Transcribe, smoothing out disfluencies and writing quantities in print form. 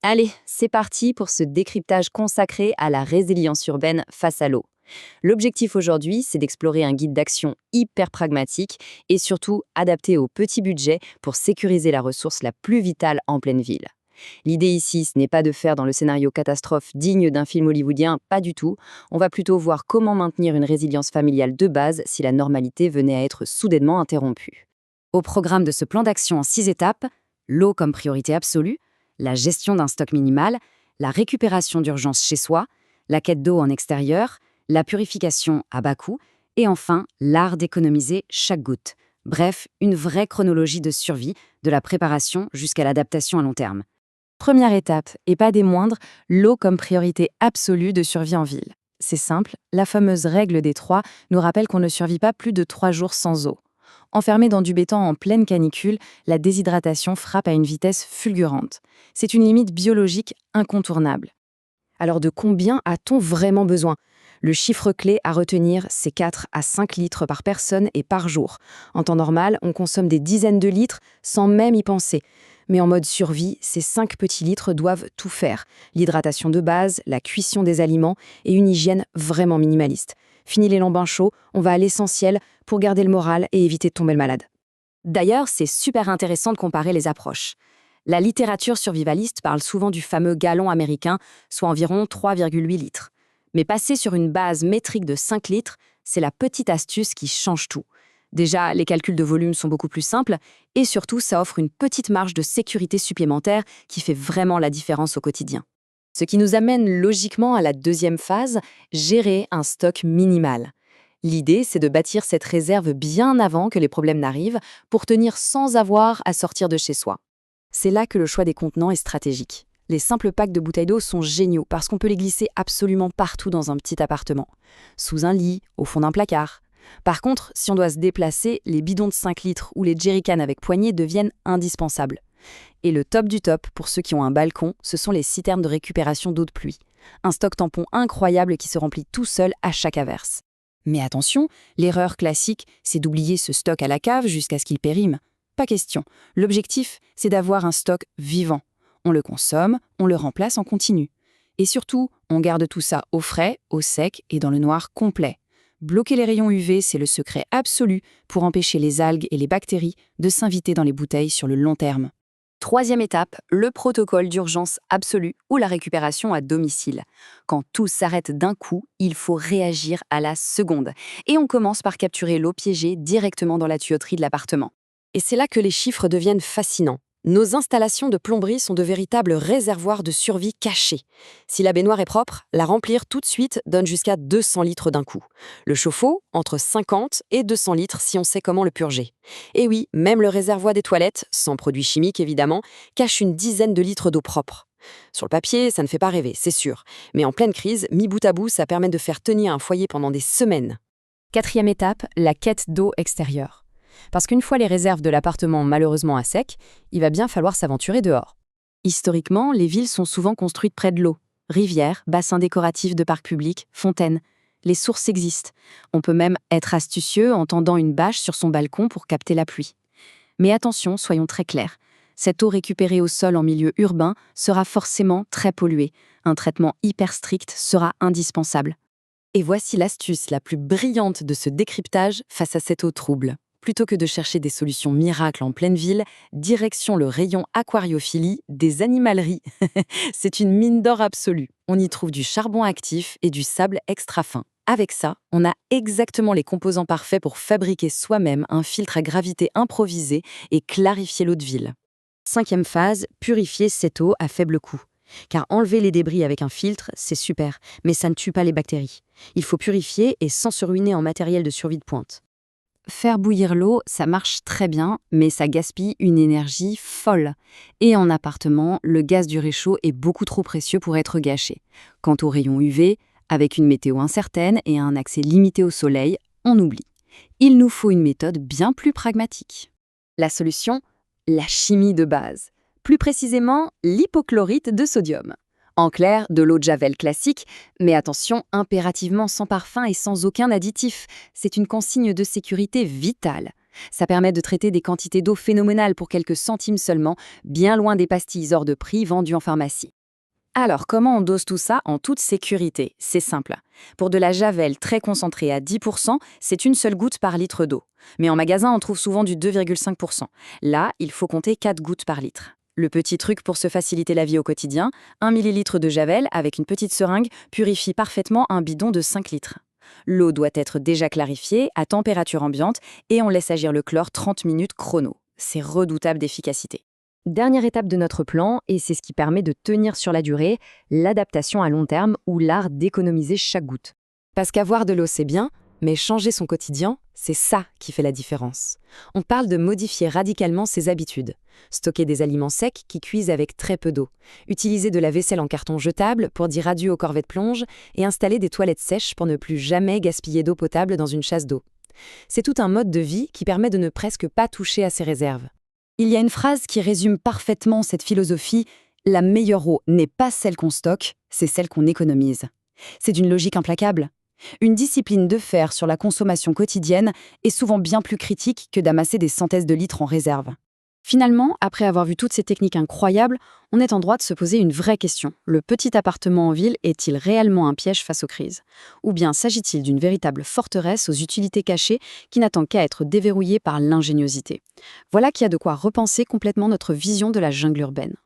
Allez, c'est parti pour ce décryptage consacré à la résilience urbaine face à l'eau. L'objectif aujourd'hui, c'est d'explorer un guide d'action hyper pragmatique et surtout adapté au petit budget pour sécuriser la ressource la plus vitale en pleine ville. L'idée ici, ce n'est pas de faire dans le scénario catastrophe digne d'un film hollywoodien, pas du tout. On va plutôt voir comment maintenir une résilience familiale de base si la normalité venait à être soudainement interrompue. Au programme de ce plan d'action en 6 étapes, l'eau comme priorité absolue, la gestion d'un stock minimal, la récupération d'urgence chez soi, la quête d'eau en extérieur, la purification à bas coût et enfin l'art d'économiser chaque goutte. Bref, une vraie chronologie de survie, de la préparation jusqu'à l'adaptation à long terme. Première étape, et pas des moindres, l'eau comme priorité absolue de survie en ville. C'est simple, la fameuse règle des 3 nous rappelle qu'on ne survit pas plus de 3 jours sans eau. Enfermé dans du béton en pleine canicule, la déshydratation frappe à une vitesse fulgurante. C'est une limite biologique incontournable. Alors de combien a-t-on vraiment besoin ? Le chiffre clé à retenir, c'est 4 à 5 litres par personne et par jour. En temps normal, on consomme des dizaines de litres sans même y penser. Mais en mode survie, ces 5 petits litres doivent tout faire. L'hydratation de base, la cuisson des aliments et une hygiène vraiment minimaliste. Fini les lambins chauds, on va à l'essentiel pour garder le moral et éviter de tomber le malade. D'ailleurs, c'est super intéressant de comparer les approches. La littérature survivaliste parle souvent du fameux gallon américain, soit environ 3,8 litres. Mais passer sur une base métrique de 5 litres, c'est la petite astuce qui change tout. Déjà, les calculs de volume sont beaucoup plus simples et surtout, ça offre une petite marge de sécurité supplémentaire qui fait vraiment la différence au quotidien. Ce qui nous amène logiquement à la deuxième phase, gérer un stock minimal. L'idée, c'est de bâtir cette réserve bien avant que les problèmes n'arrivent pour tenir sans avoir à sortir de chez soi. C'est là que le choix des contenants est stratégique. Les simples packs de bouteilles d'eau sont géniaux parce qu'on peut les glisser absolument partout dans un petit appartement. Sous un lit, au fond d'un placard. Par contre, si on doit se déplacer, les bidons de 5 litres ou les jerrycans avec poignée deviennent indispensables. Et le top du top, pour ceux qui ont un balcon, ce sont les citernes de récupération d'eau de pluie. Un stock tampon incroyable qui se remplit tout seul à chaque averse. Mais attention, l'erreur classique, c'est d'oublier ce stock à la cave jusqu'à ce qu'il périme. Pas question. L'objectif, c'est d'avoir un stock vivant. On le consomme, on le remplace en continu. Et surtout, on garde tout ça au frais, au sec et dans le noir complet. Bloquer les rayons UV, c'est le secret absolu pour empêcher les algues et les bactéries de s'inviter dans les bouteilles sur le long terme. Troisième étape, le protocole d'urgence absolue ou la récupération à domicile. Quand tout s'arrête d'un coup, il faut réagir à la seconde. Et on commence par capturer l'eau piégée directement dans la tuyauterie de l'appartement. Et c'est là que les chiffres deviennent fascinants. Nos installations de plomberie sont de véritables réservoirs de survie cachés. Si la baignoire est propre, la remplir tout de suite donne jusqu'à 200 litres d'un coup. Le chauffe-eau, entre 50 et 200 litres si on sait comment le purger. Et oui, même le réservoir des toilettes, sans produits chimiques évidemment, cache une dizaine de litres d'eau propre. Sur le papier, ça ne fait pas rêver, c'est sûr. Mais en pleine crise, mis bout à bout, ça permet de faire tenir un foyer pendant des semaines. Quatrième étape, la quête d'eau extérieure. Parce qu'une fois les réserves de l'appartement malheureusement à sec, il va bien falloir s'aventurer dehors. Historiquement, les villes sont souvent construites près de l'eau. Rivières, bassins décoratifs de parcs publics, fontaines. Les sources existent. On peut même être astucieux en tendant une bâche sur son balcon pour capter la pluie. Mais attention, soyons très clairs. Cette eau récupérée au sol en milieu urbain sera forcément très polluée. Un traitement hyper strict sera indispensable. Et voici l'astuce la plus brillante de ce décryptage face à cette eau trouble. Plutôt que de chercher des solutions miracles en pleine ville, direction le rayon aquariophilie des animaleries. C'est une mine d'or absolue. On y trouve du charbon actif et du sable extra fin. Avec ça, on a exactement les composants parfaits pour fabriquer soi-même un filtre à gravité improvisé et clarifier l'eau de ville. Cinquième phase, purifier cette eau à faible coût. Car enlever les débris avec un filtre, c'est super, mais ça ne tue pas les bactéries. Il faut purifier et sans se ruiner en matériel de survie de pointe. Faire bouillir l'eau, ça marche très bien, mais ça gaspille une énergie folle. Et en appartement, le gaz du réchaud est beaucoup trop précieux pour être gâché. Quant aux rayons UV, avec une météo incertaine et un accès limité au soleil, on oublie. Il nous faut une méthode bien plus pragmatique. La solution ? La chimie de base. Plus précisément, l'hypochlorite de sodium. En clair, de l'eau de Javel classique, mais attention, impérativement sans parfum et sans aucun additif. C'est une consigne de sécurité vitale. Ça permet de traiter des quantités d'eau phénoménales pour quelques centimes seulement, bien loin des pastilles hors de prix vendues en pharmacie. Alors, comment on dose tout ça en toute sécurité? C'est simple. Pour de la javel très concentrée à 10%, c'est une seule goutte par litre d'eau. Mais en magasin, on trouve souvent du 2,5%. Là, il faut compter 4 gouttes par litre. Le petit truc pour se faciliter la vie au quotidien, 1 millilitre de javel avec une petite seringue purifie parfaitement un bidon de 5 litres. L'eau doit être déjà clarifiée à température ambiante et on laisse agir le chlore 30 minutes chrono. C'est redoutable d'efficacité. Dernière étape de notre plan, et c'est ce qui permet de tenir sur la durée, l'adaptation à long terme ou l'art d'économiser chaque goutte. Parce qu'avoir de l'eau, c'est bien, mais changer son quotidien, c'est ça qui fait la différence. On parle de modifier radicalement ses habitudes. Stocker des aliments secs qui cuisent avec très peu d'eau. Utiliser de la vaisselle en carton jetable pour dire adieu aux corvées de plonge et installer des toilettes sèches pour ne plus jamais gaspiller d'eau potable dans une chasse d'eau. C'est tout un mode de vie qui permet de ne presque pas toucher à ses réserves. Il y a une phrase qui résume parfaitement cette philosophie: la meilleure eau n'est pas celle qu'on stocke, c'est celle qu'on économise. C'est d'une logique implacable. Une discipline de fer sur la consommation quotidienne est souvent bien plus critique que d'amasser des centaines de litres en réserve. Finalement, après avoir vu toutes ces techniques incroyables, on est en droit de se poser une vraie question. Le petit appartement en ville est-il réellement un piège face aux crises? Ou bien s'agit-il d'une véritable forteresse aux utilités cachées qui n'attend qu'à être déverrouillée par l'ingéniosité? Voilà qui a de quoi repenser complètement notre vision de la jungle urbaine.